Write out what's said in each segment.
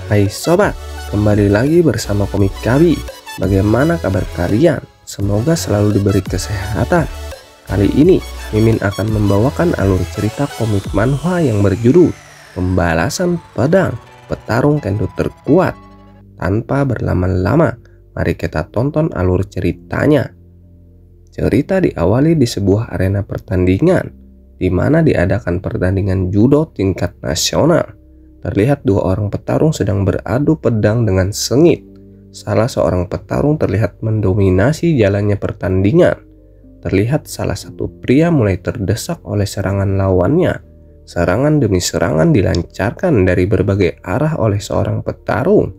Hai sobat, kembali lagi bersama Komik Kabi. Bagaimana kabar kalian? Semoga selalu diberi kesehatan. Kali ini Mimin akan membawakan alur cerita komik manhwa yang berjudul Pembalasan Pedang Petarung Kendo Terkuat. Tanpa berlama-lama, mari kita tonton alur ceritanya. Cerita diawali di sebuah arena pertandingan, di mana diadakan pertandingan judo tingkat nasional. Terlihat dua orang petarung sedang beradu pedang dengan sengit. Salah seorang petarung terlihat mendominasi jalannya pertandingan. Terlihat salah satu pria mulai terdesak oleh serangan lawannya. Serangan demi serangan dilancarkan dari berbagai arah oleh seorang petarung.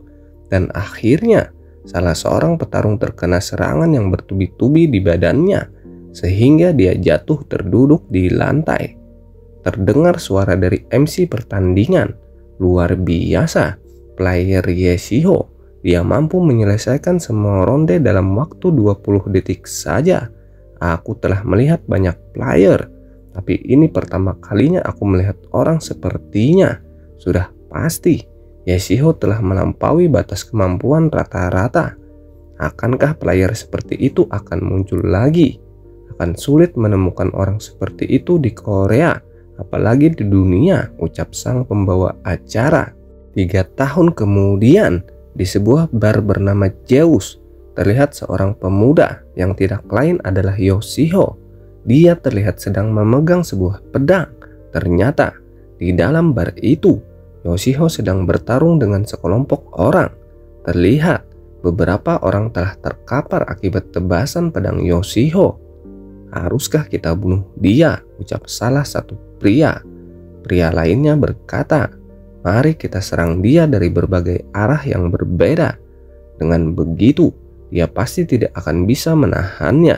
Dan akhirnya salah seorang petarung terkena serangan yang bertubi-tubi di badannya, sehingga dia jatuh terduduk di lantai. Terdengar suara dari MC pertandingan. Luar biasa, player Yeshiho. Dia mampu menyelesaikan semua ronde dalam waktu 20 detik saja. Aku telah melihat banyak player, tapi ini pertama kalinya aku melihat orang sepertinya. Sudah pasti, Yeshiho telah melampaui batas kemampuan rata-rata. Akankah player seperti itu akan muncul lagi? Akan sulit menemukan orang seperti itu di Korea, apalagi di dunia, ucap sang pembawa acara. 3 tahun kemudian, di sebuah bar bernama Zeus, terlihat seorang pemuda yang tidak lain adalah Yoshiho. Dia terlihat sedang memegang sebuah pedang. Ternyata, di dalam bar itu, Yoshiho sedang bertarung dengan sekelompok orang. Terlihat, beberapa orang telah terkapar akibat tebasan pedang Yoshiho. Haruskah kita bunuh dia? Ucap salah satu pria. Pria lainnya berkata, mari kita serang dia dari berbagai arah yang berbeda. Dengan begitu, dia pasti tidak akan bisa menahannya.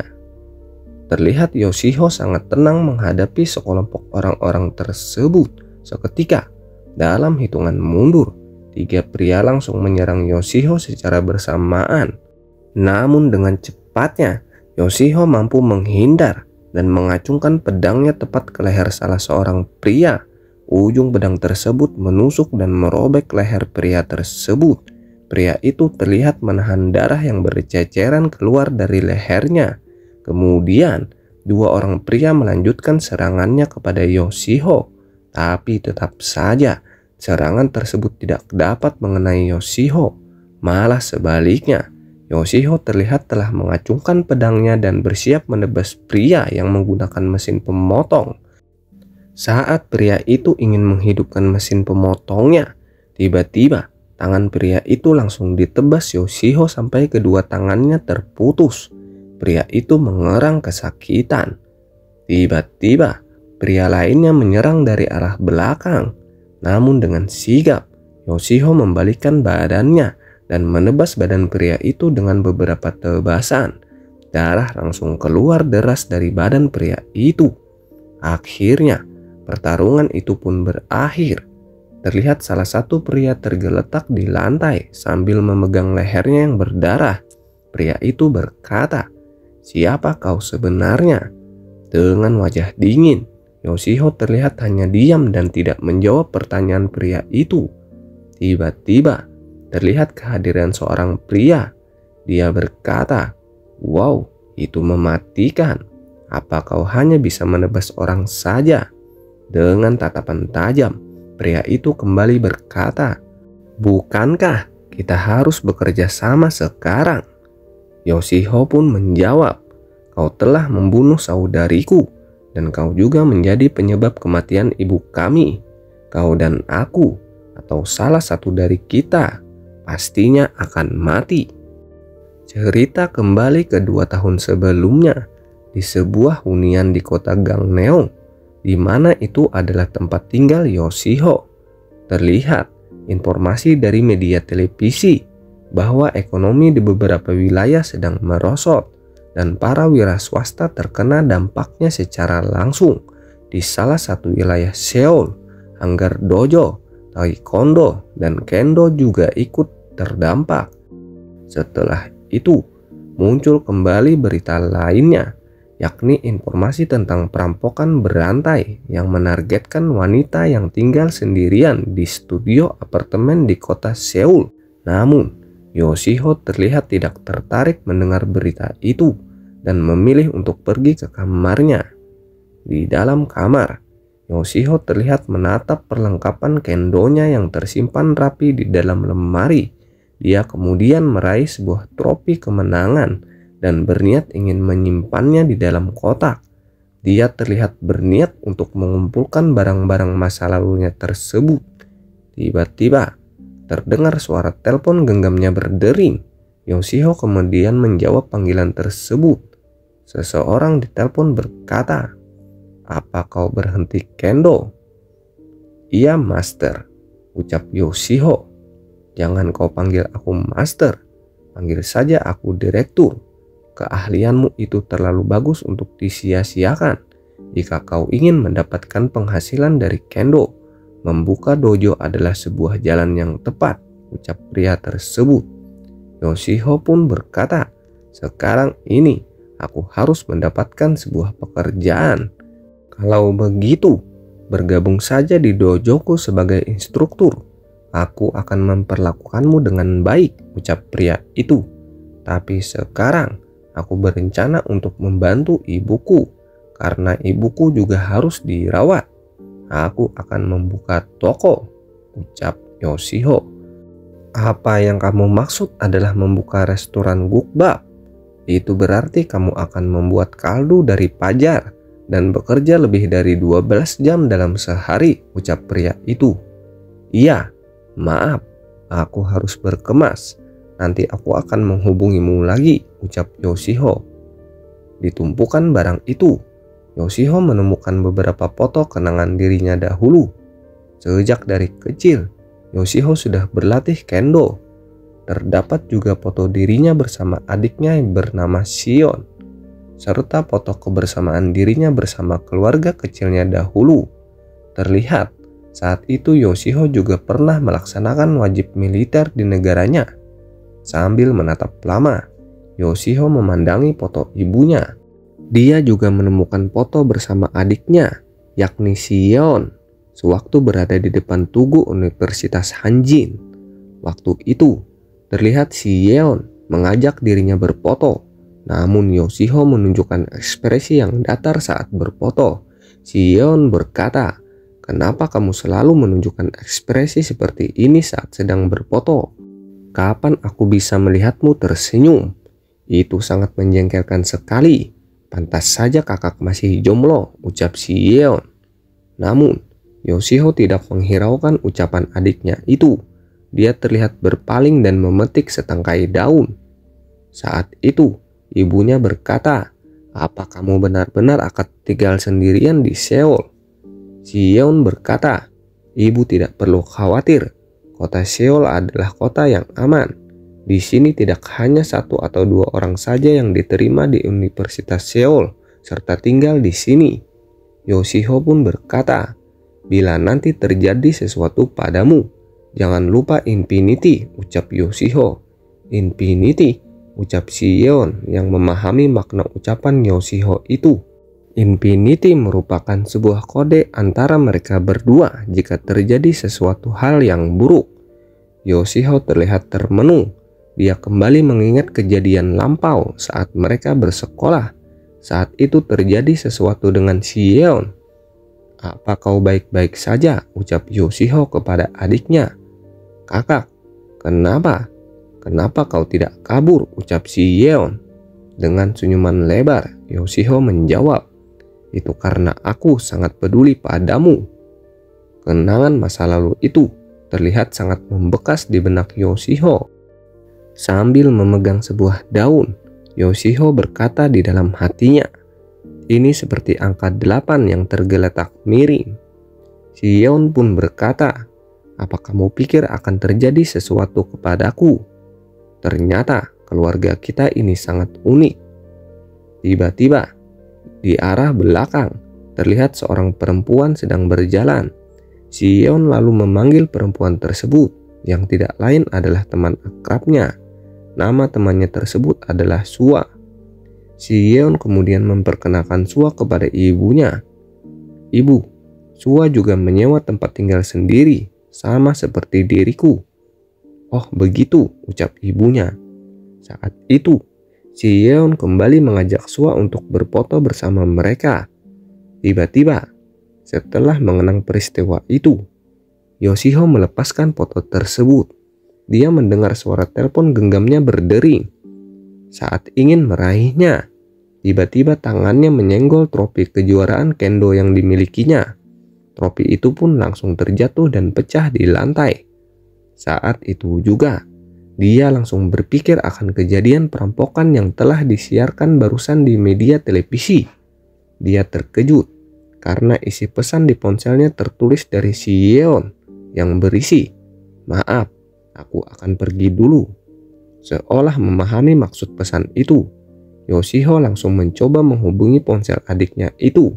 Terlihat Yoshiho sangat tenang menghadapi sekelompok orang-orang tersebut. Seketika, dalam hitungan mundur, 3 pria langsung menyerang Yoshiho secara bersamaan. Namun dengan cepatnya, Yoshiho mampu menghindar dan mengacungkan pedangnya tepat ke leher salah seorang pria. Ujung pedang tersebut menusuk dan merobek leher pria tersebut. Pria itu terlihat menahan darah yang berceceran keluar dari lehernya. Kemudian, 2 orang pria melanjutkan serangannya kepada Yoshiho. Tapi tetap saja, serangan tersebut tidak dapat mengenai Yoshiho. Malah sebaliknya, Yoshiho terlihat telah mengacungkan pedangnya dan bersiap menebas pria yang menggunakan mesin pemotong. Saat pria itu ingin menghidupkan mesin pemotongnya, tiba-tiba tangan pria itu langsung ditebas Yoshiho sampai kedua tangannya terputus. Pria itu mengerang kesakitan. Tiba-tiba pria lainnya menyerang dari arah belakang. Namun dengan sigap, Yoshiho membalikkan badannya dan menebas badan pria itu dengan beberapa tebasan. Darah langsung keluar deras dari badan pria itu. Akhirnya, pertarungan itu pun berakhir. Terlihat salah satu pria tergeletak di lantai sambil memegang lehernya yang berdarah. Pria itu berkata, "Siapa kau sebenarnya?" Dengan wajah dingin, Yoshiho terlihat hanya diam dan tidak menjawab pertanyaan pria itu. Tiba-tiba, terlihat kehadiran seorang pria. Dia berkata, "Wow, itu mematikan. Apa kau hanya bisa menebas orang saja?" Dengan tatapan tajam, pria itu kembali berkata, "Bukankah kita harus bekerja sama sekarang?" Yoshiho pun menjawab, "Kau telah membunuh saudariku, dan kau juga menjadi penyebab kematian ibu kami. Kau dan aku, atau salah satu dari kita, pastinya akan mati." Cerita kembali ke 2 tahun sebelumnya, di sebuah hunian di kota Gangneung, di mana itu adalah tempat tinggal Yoshiho. Terlihat informasi dari media televisi bahwa ekonomi di beberapa wilayah sedang merosot dan para wira swasta terkena dampaknya secara langsung. Di salah satu wilayah Seoul, hanggar dojo, taekwondo, dan kendo juga ikut terdampak. Setelah itu, muncul kembali berita lainnya, yakni informasi tentang perampokan berantai yang menargetkan wanita yang tinggal sendirian di studio apartemen di kota Seoul. Namun, Yoshiho terlihat tidak tertarik mendengar berita itu dan memilih untuk pergi ke kamarnya. Di dalam kamar, Yoshiho terlihat menatap perlengkapan kendonya yang tersimpan rapi di dalam lemari. Dia kemudian meraih sebuah trofi kemenangan dan berniat ingin menyimpannya di dalam kotak. Dia terlihat berniat untuk mengumpulkan barang-barang masa lalunya tersebut. Tiba-tiba terdengar suara telepon genggamnya berdering. Yoshiho kemudian menjawab panggilan tersebut. Seseorang di telepon berkata, "Apa kau berhenti kendo?" "Iya, Master," ucap Yoshiho. "Jangan kau panggil aku Master, panggil saja aku Direktur. Keahlianmu itu terlalu bagus untuk disia-siakan. Jika kau ingin mendapatkan penghasilan dari kendo, membuka dojo adalah sebuah jalan yang tepat," ucap pria tersebut. Yoshiho pun berkata, "Sekarang ini aku harus mendapatkan sebuah pekerjaan. Kalau begitu, bergabung saja di dojoku sebagai instruktur. Aku akan memperlakukanmu dengan baik," ucap pria itu. "Tapi sekarang aku berencana untuk membantu ibuku, karena ibuku juga harus dirawat. Aku akan membuka toko," ucap Yoshiho. "Apa yang kamu maksud adalah membuka restoran gukbap? Itu berarti kamu akan membuat kaldu dari pajar dan bekerja lebih dari 12 jam dalam sehari," ucap pria itu. "Iya, maaf, aku harus berkemas. Nanti aku akan menghubungimu lagi," ucap Yoshiho. Di tumpukan barang itu, Yoshiho menemukan beberapa foto kenangan dirinya dahulu. Sejak dari kecil, Yoshiho sudah berlatih kendo. Terdapat juga foto dirinya bersama adiknya yang bernama Shion, serta foto kebersamaan dirinya bersama keluarga kecilnya dahulu. Terlihat saat itu Yoshiho juga pernah melaksanakan wajib militer di negaranya. Sambil menatap lama, Yoshiho memandangi foto ibunya. Dia juga menemukan foto bersama adiknya, yakni Shion, sewaktu berada di depan tugu Universitas Hanjin. Waktu itu, terlihat Shion mengajak dirinya berfoto, namun Yoshiho menunjukkan ekspresi yang datar saat berfoto. Shion berkata, "Kenapa kamu selalu menunjukkan ekspresi seperti ini saat sedang berfoto? Kapan aku bisa melihatmu tersenyum? Itu sangat menjengkelkan sekali. Pantas saja kakak masih jomblo," ucap Shion. Namun, Yoshiho tidak menghiraukan ucapan adiknya itu. Dia terlihat berpaling dan memetik setangkai daun. Saat itu, ibunya berkata, "Apa kamu benar-benar akan tinggal sendirian di Seoul?" Shion berkata, "Ibu tidak perlu khawatir. Kota Seoul adalah kota yang aman. Di sini tidak hanya 1 atau 2 orang saja yang diterima di Universitas Seoul serta tinggal di sini." Yoshiho pun berkata, "Bila nanti terjadi sesuatu padamu, jangan lupa Infinity," ucap Yoshiho. "Infinity," ucap Shion yang memahami makna ucapan Yoshiho itu. Infinity merupakan sebuah kode antara mereka berdua jika terjadi sesuatu hal yang buruk. Yoshiho terlihat termenung. Dia kembali mengingat kejadian lampau saat mereka bersekolah. Saat itu terjadi sesuatu dengan Shion. "Apa kau baik-baik saja?" ucap Yoshiho kepada adiknya. "Kakak, kenapa? Kenapa kau tidak kabur?" ucap Shion. Dengan senyuman lebar, Yoshiho menjawab, "Itu karena aku sangat peduli padamu." Kenangan masa lalu itu terlihat sangat membekas di benak Yoshiho. Sambil memegang sebuah daun, Yoshiho berkata di dalam hatinya, "Ini seperti angka 8 yang tergeletak miring." Shion pun berkata, "Apa kamu pikir akan terjadi sesuatu kepadaku? Ternyata keluarga kita ini sangat unik." Tiba-tiba, di arah belakang, terlihat seorang perempuan sedang berjalan. Shion lalu memanggil perempuan tersebut, yang tidak lain adalah teman akrabnya. Nama temannya tersebut adalah Sua. Si Yeon kemudian memperkenalkan Sua kepada ibunya. "Ibu, Sua juga menyewa tempat tinggal sendiri, sama seperti diriku." "Oh begitu," ucap ibunya. Saat itu, si Yeon kembali mengajak Sua untuk berfoto bersama mereka. Tiba-tiba, setelah mengenang peristiwa itu, Yoshiho melepaskan foto tersebut. Dia mendengar suara telepon genggamnya berdering. Saat ingin meraihnya, tiba-tiba tangannya menyenggol trofi kejuaraan kendo yang dimilikinya. Trofi itu pun langsung terjatuh dan pecah di lantai. Saat itu juga, dia langsung berpikir akan kejadian perampokan yang telah disiarkan barusan di media televisi. Dia terkejut karena isi pesan di ponselnya tertulis dari si Yeon yang berisi, "Maaf, aku akan pergi dulu." Seolah memahami maksud pesan itu, Yoshiho langsung mencoba menghubungi ponsel adiknya itu.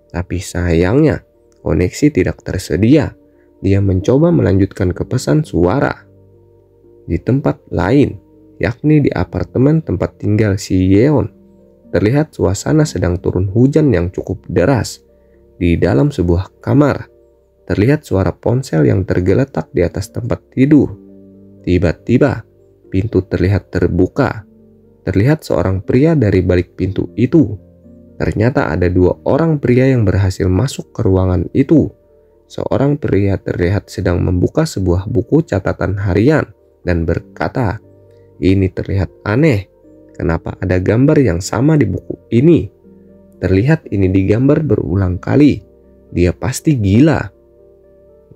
Tapi sayangnya, koneksi tidak tersedia. Dia mencoba melanjutkan ke pesan suara. Di tempat lain, yakni di apartemen tempat tinggal si Yeon, terlihat suasana sedang turun hujan yang cukup deras. Di dalam sebuah kamar, terlihat suara ponsel yang tergeletak di atas tempat tidur. Tiba-tiba, pintu terlihat terbuka. Terlihat seorang pria dari balik pintu itu. Ternyata ada dua orang pria yang berhasil masuk ke ruangan itu. Seorang pria terlihat sedang membuka sebuah buku catatan harian dan berkata, "Ini terlihat aneh. Kenapa ada gambar yang sama di buku ini? Terlihat ini digambar berulang kali. Dia pasti gila."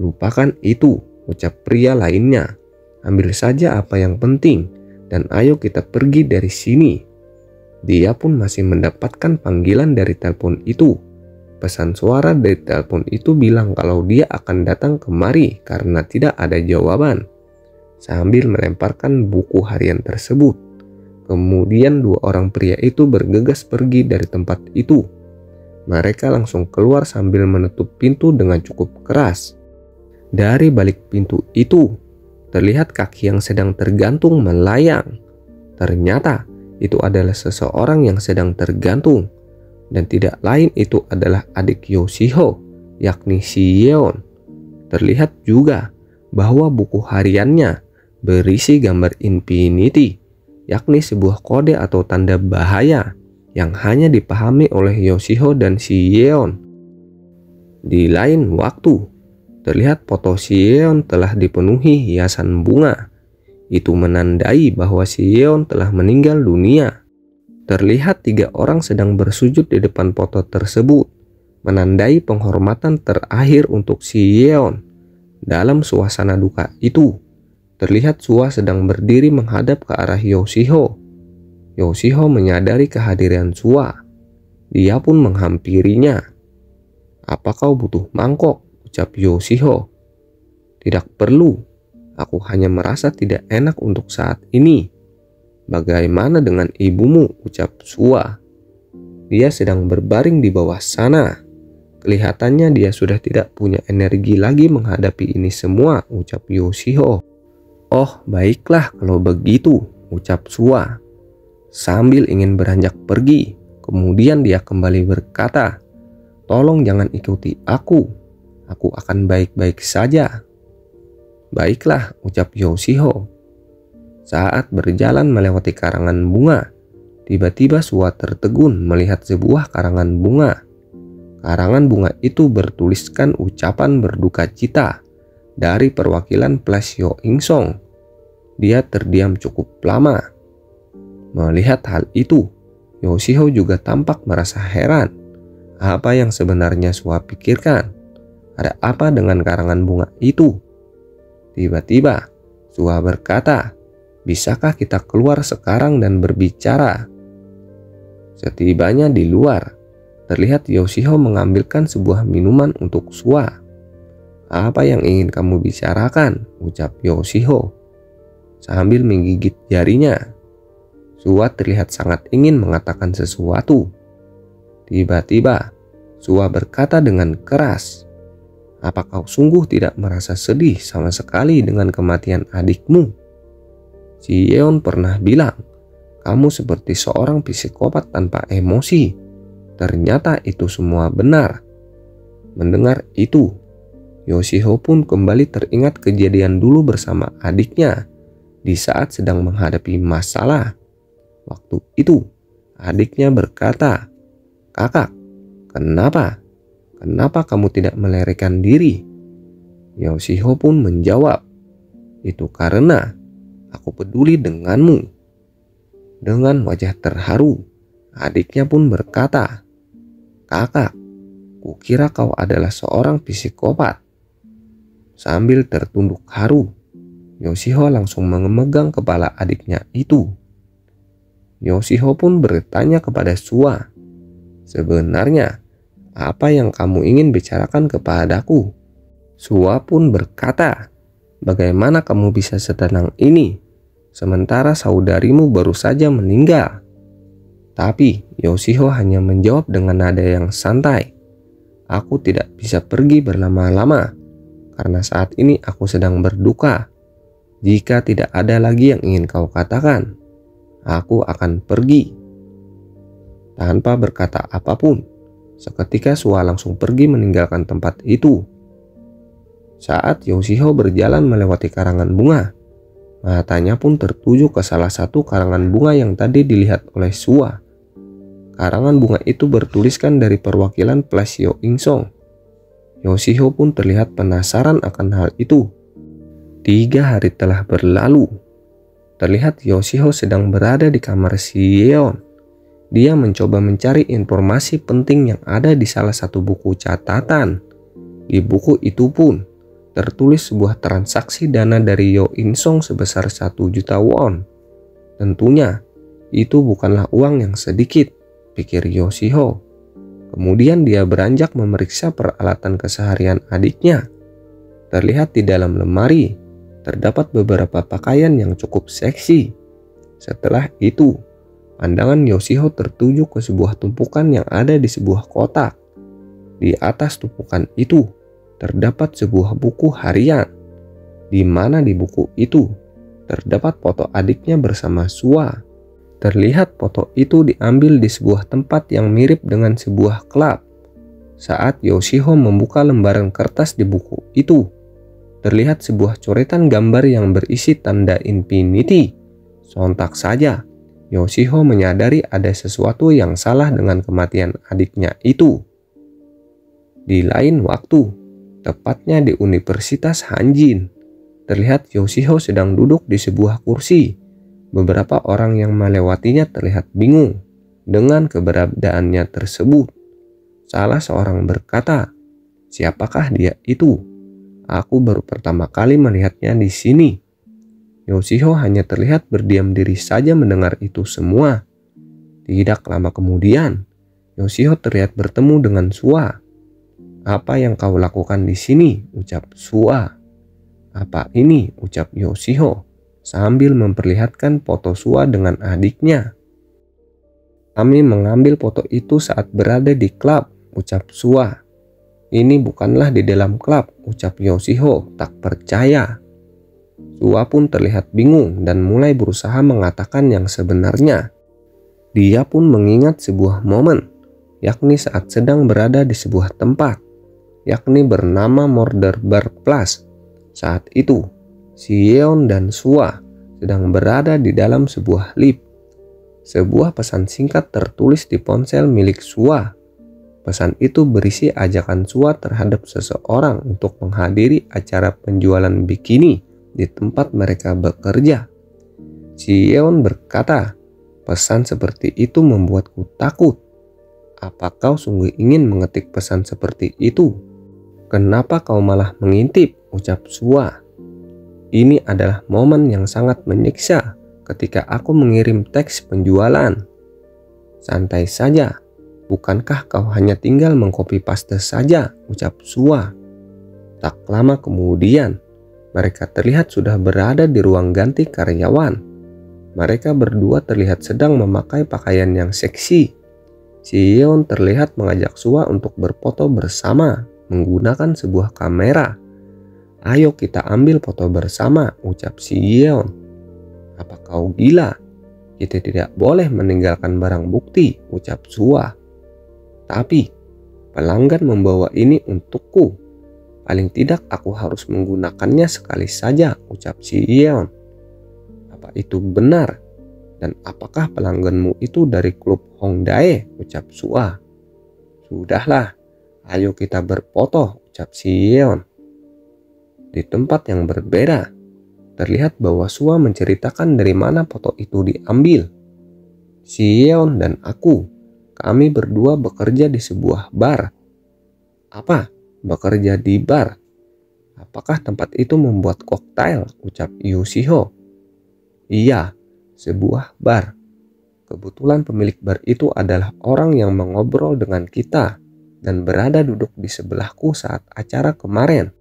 "Lupakan itu," ucap pria lainnya. "Ambil saja apa yang penting dan ayo kita pergi dari sini." Dia pun masih mendapatkan panggilan dari telepon itu. Pesan suara dari telepon itu bilang kalau dia akan datang kemari karena tidak ada jawaban. Sambil melemparkan buku harian tersebut, kemudian dua orang pria itu bergegas pergi dari tempat itu. Mereka langsung keluar sambil menutup pintu dengan cukup keras. Dari balik pintu itu, terlihat kaki yang sedang tergantung melayang. Ternyata itu adalah seseorang yang sedang tergantung. Dan tidak lain itu adalah adik Yoshiho, yakni si Yeon. Terlihat juga bahwa buku hariannya berisi gambar infinity, yakni sebuah kode atau tanda bahaya yang hanya dipahami oleh Yoshiho dan si Yeon. Di lain waktu, terlihat foto si Yeon telah dipenuhi hiasan bunga. Itu menandai bahwa si Yeon telah meninggal dunia. Terlihat 3 orang sedang bersujud di depan foto tersebut, menandai penghormatan terakhir untuk si Yeon. Dalam suasana duka itu, terlihat Sua sedang berdiri menghadap ke arah Yoshiho. Yoshiho menyadari kehadiran Sua. Dia pun menghampirinya. "Apa kau butuh mangkok?" ucap Yoshiho. "Tidak perlu. Aku hanya merasa tidak enak untuk saat ini." "Bagaimana dengan ibumu?" ucap Sua. "Dia sedang berbaring di bawah sana. Kelihatannya dia sudah tidak punya energi lagi menghadapi ini semua," ucap Yoshiho. "Oh, baiklah kalau begitu," ucap Sua. Sambil ingin beranjak pergi, kemudian dia kembali berkata, "Tolong jangan ikuti aku. Aku akan baik-baik saja." "Baiklah," ucap Yoshiho. Saat berjalan melewati karangan bunga, tiba-tiba Sua tertegun melihat sebuah karangan bunga. Karangan bunga itu bertuliskan ucapan berduka cita dari perwakilan Plasio Ingsong. Dia terdiam cukup lama. Melihat hal itu, Yoshiho juga tampak merasa heran. Apa yang sebenarnya Sua pikirkan? Ada apa dengan karangan bunga itu? Tiba-tiba, Sua berkata, "Bisakah kita keluar sekarang dan berbicara?" Setibanya di luar, terlihat Yoshiho mengambilkan sebuah minuman untuk Sua. "Apa yang ingin kamu bicarakan?" ucap Yoshiho sambil menggigit jarinya. Sua terlihat sangat ingin mengatakan sesuatu. Tiba-tiba, Sua berkata dengan keras, "Apa kau sungguh tidak merasa sedih sama sekali dengan kematian adikmu? Si Yeon pernah bilang Kamu seperti seorang psikopat tanpa emosi. Ternyata itu semua benar. Mendengar itu, Yoshio pun kembali teringat kejadian dulu bersama adiknya di saat sedang menghadapi masalah. Waktu itu, adiknya berkata, "Kakak, kenapa? Kenapa kamu tidak melarikan diri?" Yoshio pun menjawab, "Itu karena aku peduli denganmu." Dengan wajah terharu, adiknya pun berkata, "Kakak, kukira kau adalah seorang psikopat." Sambil tertunduk haru, Yoshio langsung memegang kepala adiknya itu. Yoshio pun bertanya kepada Sua, "Sebenarnya, apa yang kamu ingin bicarakan kepadaku?" Sua pun berkata, "Bagaimana kamu bisa setenang ini, sementara saudarimu baru saja meninggal?" Tapi Yoshio hanya menjawab dengan nada yang santai, "Aku tidak bisa pergi berlama-lama, karena saat ini aku sedang berduka. Jika tidak ada lagi yang ingin kau katakan, aku akan pergi." Tanpa berkata apapun, seketika Sua langsung pergi meninggalkan tempat itu. Saat Yoshio berjalan melewati karangan bunga, matanya pun tertuju ke salah satu karangan bunga yang tadi dilihat oleh Sua. Karangan bunga itu bertuliskan dari perwakilan Place Yoingsong. Yoshio pun terlihat penasaran akan hal itu. 3 hari telah berlalu. Terlihat Yoshio sedang berada di kamar si Yeon. Dia mencoba mencari informasi penting yang ada di salah satu buku catatan. Di buku itu pun tertulis sebuah transaksi dana dari Yo In-song sebesar 1 juta won. Tentunya itu bukanlah uang yang sedikit, pikir Yoshio. Kemudian dia beranjak memeriksa peralatan keseharian adiknya. Terlihat di dalam lemari terdapat beberapa pakaian yang cukup seksi. Setelah itu, pandangan Yoshio tertuju ke sebuah tumpukan yang ada di sebuah kotak. Di atas tumpukan itu terdapat sebuah buku harian, di mana di buku itu terdapat foto adiknya bersama Sua. Terlihat foto itu diambil di sebuah tempat yang mirip dengan sebuah klub. Saat Yoshio membuka lembaran kertas di buku itu, terlihat sebuah coretan gambar yang berisi tanda infinity. Sontak saja, Yoshio menyadari ada sesuatu yang salah dengan kematian adiknya itu. Di lain waktu, tepatnya di Universitas Hanjin, terlihat Yoshio sedang duduk di sebuah kursi. Beberapa orang yang melewatinya terlihat bingung dengan keberadaannya tersebut. Salah seorang berkata, "Siapakah dia itu? Aku baru pertama kali melihatnya di sini." Yoshio hanya terlihat berdiam diri saja mendengar itu semua. Tidak lama kemudian, Yoshio terlihat bertemu dengan Sua. "Apa yang kau lakukan di sini?" ucap Sua. "Apa ini?" ucap Yoshio sambil memperlihatkan foto Sua dengan adiknya. "Kami mengambil foto itu saat berada di klub," ucap Sua. "Ini bukanlah di dalam klub," ucap Yoshio tak percaya. Sua pun terlihat bingung dan mulai berusaha mengatakan yang sebenarnya. Dia pun mengingat sebuah momen, yakni saat sedang berada di sebuah tempat, yakni bernama Murder Bar Plus. Saat itu, si Yeon dan Sua sedang berada di dalam sebuah lift. Sebuah pesan singkat tertulis di ponsel milik Sua. Pesan itu berisi ajakan Sua terhadap seseorang untuk menghadiri acara penjualan bikini di tempat mereka bekerja. Si Yeon berkata, "Pesan seperti itu membuatku takut. Apa kau sungguh ingin mengetik pesan seperti itu? Kenapa kau malah mengintip?" ucap Sua. "Ini adalah momen yang sangat menyiksa ketika aku mengirim teks penjualan." "Santai saja, bukankah kau hanya tinggal mengcopy paste saja?" ucap Sua. Tak lama kemudian, mereka terlihat sudah berada di ruang ganti karyawan. Mereka berdua terlihat sedang memakai pakaian yang seksi. Si Yeon terlihat mengajak Sua untuk berfoto bersama menggunakan sebuah kamera. "Ayo kita ambil foto bersama," ucap si Yeon. "Apa kau gila? Kita tidak boleh meninggalkan barang bukti, ucap Sua. Tapi, pelanggan membawa ini untukku. Paling tidak aku harus menggunakannya sekali saja, ucap si Yeon. Apa itu benar? Dan apakah pelangganmu itu dari klub Hongdae, ucap Sua. Sudahlah, ayo kita berfoto, ucap si Yeon. Di tempat yang berbeda, terlihat bahwa Sua menceritakan dari mana foto itu diambil. Si Yeon dan aku, kami berdua bekerja di sebuah bar. Apa? Bekerja di bar? Apakah tempat itu membuat koktail? Ucap Yoo Si-ho. Iya, sebuah bar. Kebetulan pemilik bar itu adalah orang yang mengobrol dengan kita dan berada duduk di sebelahku saat acara kemarin.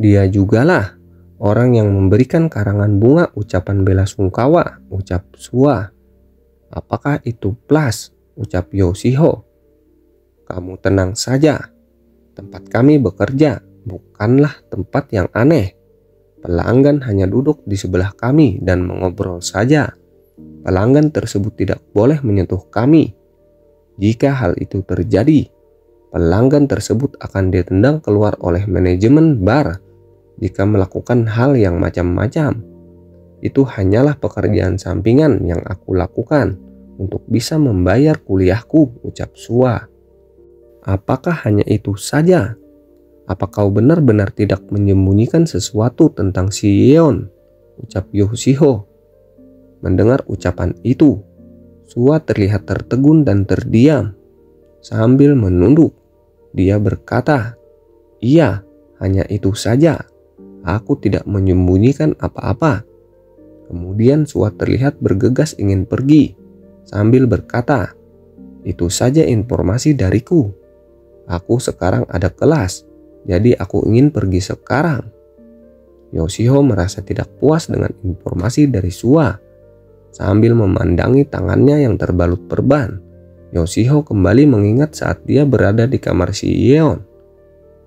Dia jugalah orang yang memberikan karangan bunga ucapan bela sungkawa, ucap Sua. Apakah itu plus? Ucap Yoo Si-ho. Kamu tenang saja. Tempat kami bekerja bukanlah tempat yang aneh. Pelanggan hanya duduk di sebelah kami dan mengobrol saja. Pelanggan tersebut tidak boleh menyentuh kami. Jika hal itu terjadi, pelanggan tersebut akan ditendang keluar oleh manajemen bar. Jika melakukan hal yang macam-macam, itu hanyalah pekerjaan sampingan yang aku lakukan untuk bisa membayar kuliahku, ucap Sua. Apakah hanya itu saja? Apa kau benar-benar tidak menyembunyikan sesuatu tentang si Yeon? Ucap Yoo Si-ho. Mendengar ucapan itu, Sua terlihat tertegun dan terdiam. Sambil menunduk, dia berkata, "Iya, hanya itu saja. Aku tidak menyembunyikan apa-apa." Kemudian Sua terlihat bergegas ingin pergi sambil berkata, "Itu saja informasi dariku. Aku sekarang ada kelas, jadi aku ingin pergi sekarang." Yoo Si-ho merasa tidak puas dengan informasi dari Sua. Sambil memandangi tangannya yang terbalut perban, Yoo Si-ho kembali mengingat saat dia berada di kamar si Yeon.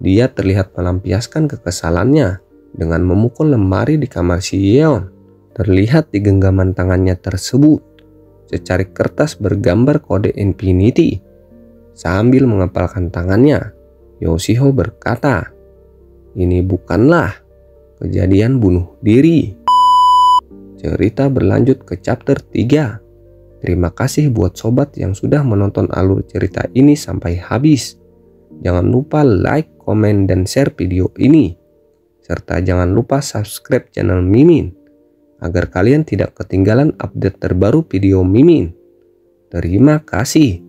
Dia terlihat melampiaskan kekesalannya dengan memukul lemari di kamar si Yeon. Terlihat di genggaman tangannya tersebut secarik kertas bergambar kode infinity. Sambil mengepalkan tangannya, Yoo Si-ho berkata, "Ini bukanlah kejadian bunuh diri." Cerita berlanjut ke chapter 3. Terima kasih buat sobat yang sudah menonton alur cerita ini sampai habis. Jangan lupa like, komen, dan share video ini. Serta jangan lupa subscribe channel Mimin agar kalian tidak ketinggalan update terbaru video Mimin. Terima kasih.